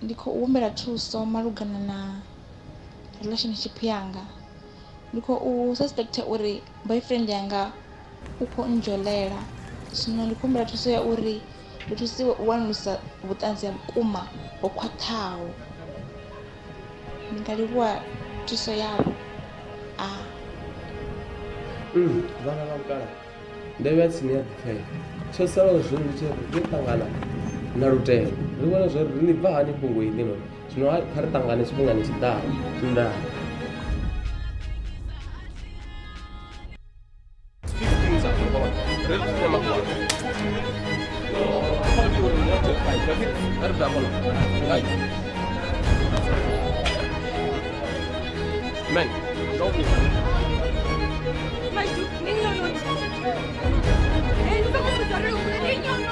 ndi khou humbela thuso malugana na relationship yanga. Ndi khou suspecta uri boyfriend yanga u khou ndzholela, zwino ndi khou humbela thuso ya uri ndi thusiwe u wanulusa vhuṱanzi ha vhukuma ho khwaṱhaho. Ndi nga livhuwa thuso yavho. Vhana vha mukala ndevhe tsini ya ḓipfhela tsho salaho zwino ndi tshiri ri ṱangana na lutendo ri vhona zwo ri ni bva hani fhungo iḽi no zwino kha ri ṱangane tshifhingani tshiḓaho ndaa. Men, don't be. Mas tu, niño no. No vamos a darle un niño no.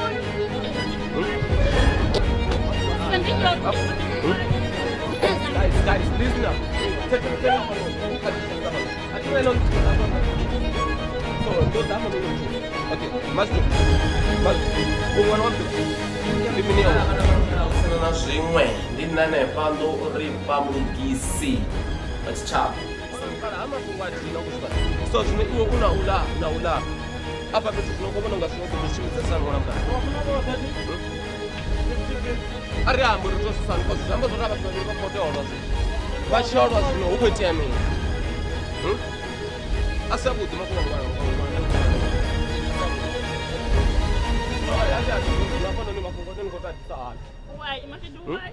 Guys, listen up. Okay, Master. Na zwiṅwe ndi nṋe hanefha ndo uri pamulugisi wa tshitshavha so zwino iwe una ula afha fhethu zwino khou vhona unga zwino khou shumisesa ṅwana mukana a ri ambi uri to susani cause zwi amba zwo ri a vhathu vhavhili vha khou tea u lwa zwino vha tshi lwa zwino hu khou itea mini a si avhuḓi mafhungo Why?